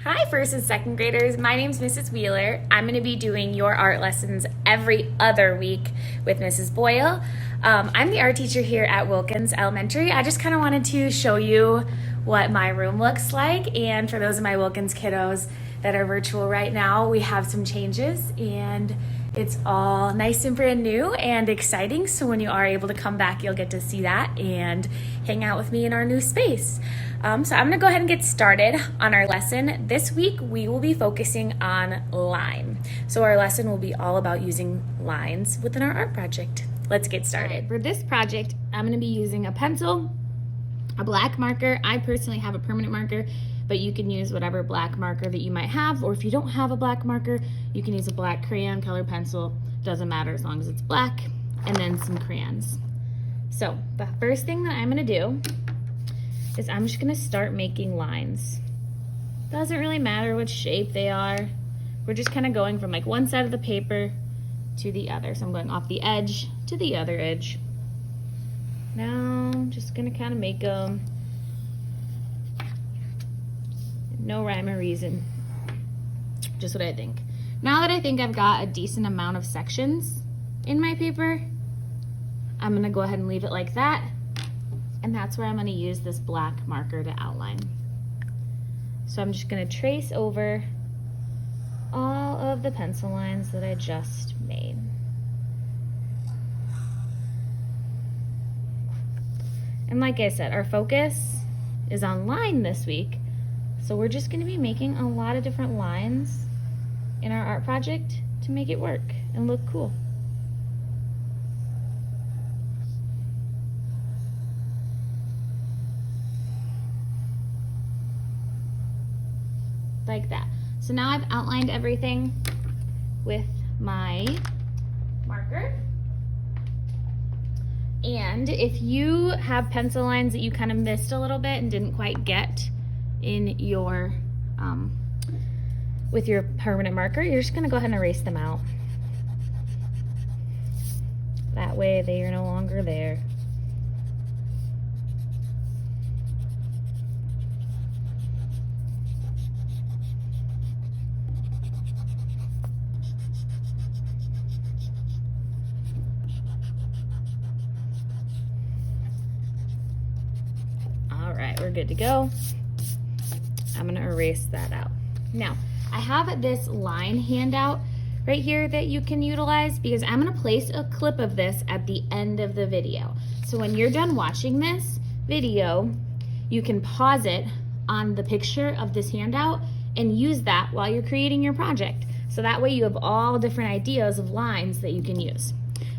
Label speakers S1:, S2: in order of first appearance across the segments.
S1: Hi, first and second graders. My name's Mrs. Wheeler. I'm going to be doing your art lessons every other week with Mrs. Boyle. I'm the art teacher here at Wilkins Elementary. I just kind of wanted to show you what my room looks like. And for those of my Wilkins kiddos that are virtual right now, we have some changes and it's all nice and brand new and exciting. So when you are able to come back, you'll get to see that and hang out with me in our new space. So I'm gonna go ahead and get started on our lesson. This week, we will be focusing on line. So our lesson will be all about using lines within our art project. Let's get started. For this project, I'm gonna be using a pencil, a black marker. I personally have a permanent marker, but you can use whatever black marker that you might have, or if you don't have a black marker, you can use a black crayon, colored pencil, doesn't matter as long as it's black, and then some crayons. So the first thing that I'm gonna do is I'm just gonna start making lines. Doesn't really matter what shape they are. We're just kind of going from like one side of the paper to the other. So I'm going off the edge to the other edge. Now I'm just gonna kind of make them. No rhyme or reason, just what I think. Now that I think I've got a decent amount of sections in my paper, I'm gonna go ahead and leave it like that. And that's where I'm gonna use this black marker to outline. So I'm just gonna trace over all of the pencil lines that I just made. And like I said, our focus is on line this week. So we're just gonna be making a lot of different lines in our art project to make it work and look cool. Like that. So now I've outlined everything with my marker. And if you have pencil lines that you kind of missed a little bit and didn't quite get in your, with your permanent marker, you're just gonna go ahead and erase them out. That way they are no longer there. All right, we're good to go. I'm gonna erase that out. Now, I have this line handout right here that you can utilize because I'm gonna place a clip of this at the end of the video. So when you're done watching this video, you can pause it on the picture of this handout and use that while you're creating your project. So that way you have all different ideas of lines that you can use.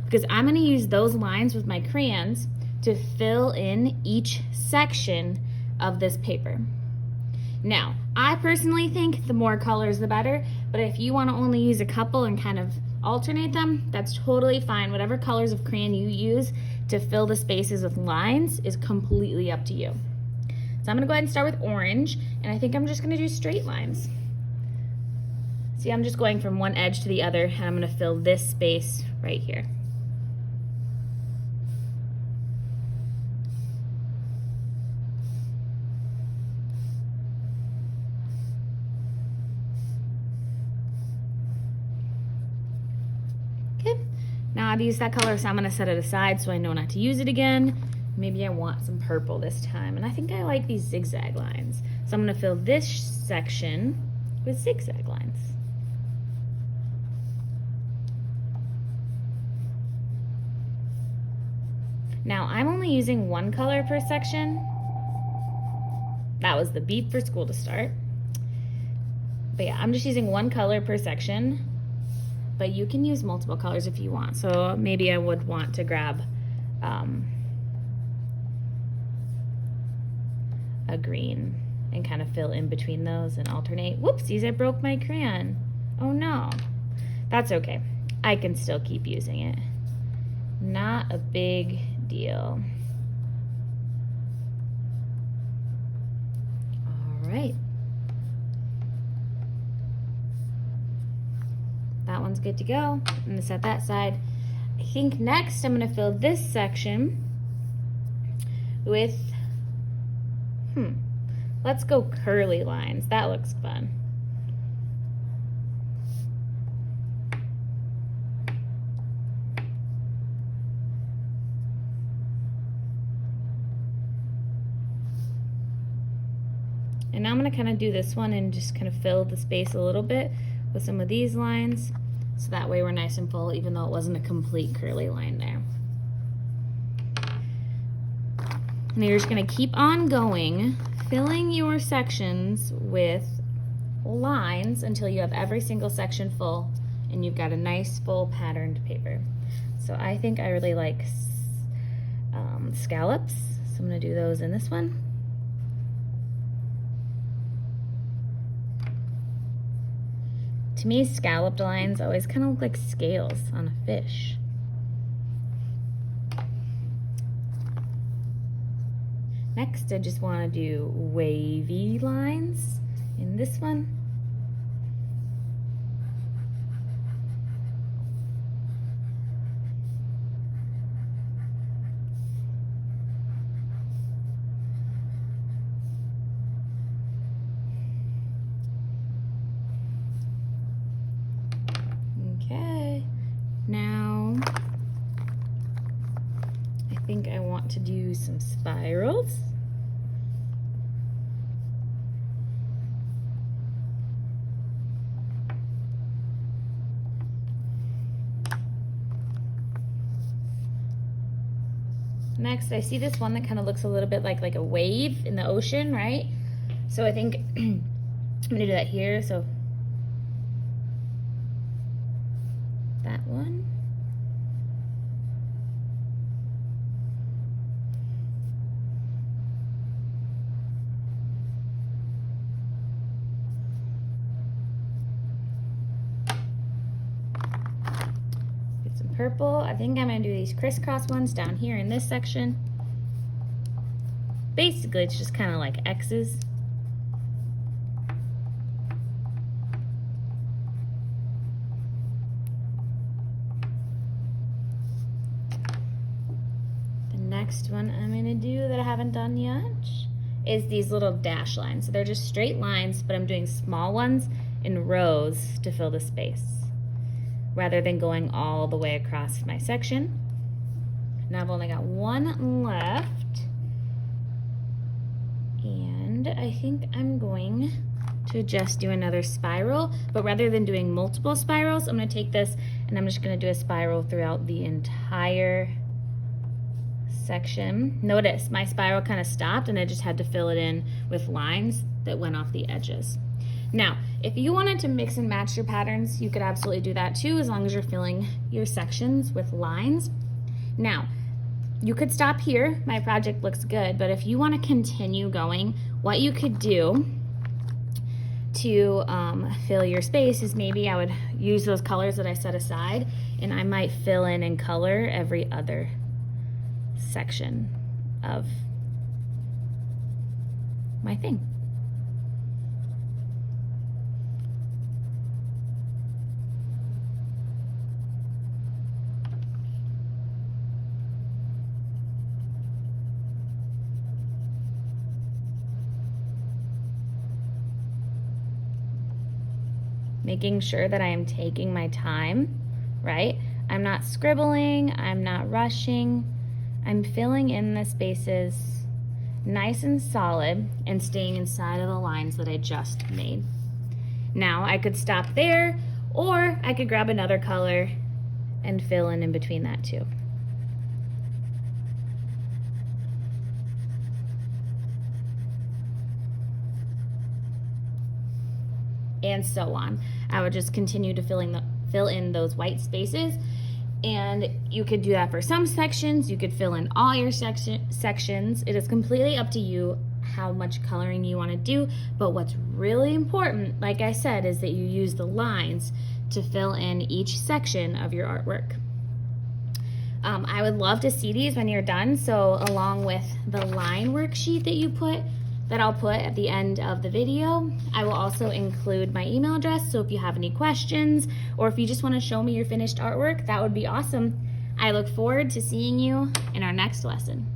S1: Because I'm gonna use those lines with my crayons to fill in each section of this paper. Now, I personally think the more colors the better, but if you want to only use a couple and kind of alternate them, that's totally fine. Whatever colors of crayon you use to fill the spaces with lines is completely up to you. So I'm gonna go ahead and start with orange, and I think I'm just gonna do straight lines. See, I'm just going from one edge to the other, and I'm gonna fill this space right here. Now I've used that color, so I'm gonna set it aside so I know not to use it again. Maybe I want some purple this time, and I think I like these zigzag lines. So I'm gonna fill this section with zigzag lines. Now I'm only using one color per section. That was the beep for school to start. But yeah, I'm just using one color per section. But you can use multiple colors if you want. So maybe I would want to grab a green and kind of fill in between those and alternate. Whoopsies, I broke my crayon. Oh no. That's okay. I can still keep using it. Not a big deal. All right. That one's good to go. I'm gonna set that aside. I think next I'm gonna fill this section with Let's go curly lines. That looks fun. And now I'm going to kind of do this one and just kind of fill the space a little bit with some of these lines, so that way we're nice and full, even though it wasn't a complete curly line there. And you're just going to keep on going, filling your sections with lines until you have every single section full and you've got a nice full patterned paper. So I think I really like scallops, so I'm going to do those in this one. To me, scalloped lines always kind of look like scales on a fish. Next, I just want to do wavy lines in this one. Okay, now I think I want to do some spirals. Next, I see this one that kind of looks a little bit like a wave in the ocean, right? So I think I'm gonna do that here. So that one. Get some purple. I think I'm gonna do these crisscross ones down here in this section. Basically, it's just kind of like X's. Next one I'm gonna do that I haven't done yet is these little dash lines. So they're just straight lines, but I'm doing small ones in rows to fill the space, rather than going all the way across my section. Now I've only got one left, and I think I'm going to just do another spiral, but rather than doing multiple spirals, I'm gonna take this and I'm just gonna do a spiral throughout the entire section. Notice my spiral kind of stopped and I just had to fill it in with lines that went off the edges. Now, if you wanted to mix and match your patterns, you could absolutely do that too, as long as you're filling your sections with lines. Now, you could stop here. My project looks good, but if you want to continue going, what you could do to fill your space is maybe I would use those colors that I set aside, and I might fill in color every other section of my thing. Making sure that I am taking my time, right? I'm not scribbling, I'm not rushing. I'm filling in the spaces nice and solid and staying inside of the lines that I just made. Now I could stop there, or I could grab another color and fill in between that too. And so on. I would just continue to fill in those white spaces. And you could do that for some sections. You could fill in all your sections. It is completely up to you how much coloring you want to do. But what's really important, like I said, is that you use the lines to fill in each section of your artwork. I would love to see these when you're done. So along with the line worksheet that I'll put at the end of the video, I will also include my email address. So if you have any questions, or if you just want to show me your finished artwork, that would be awesome. I look forward to seeing you in our next lesson.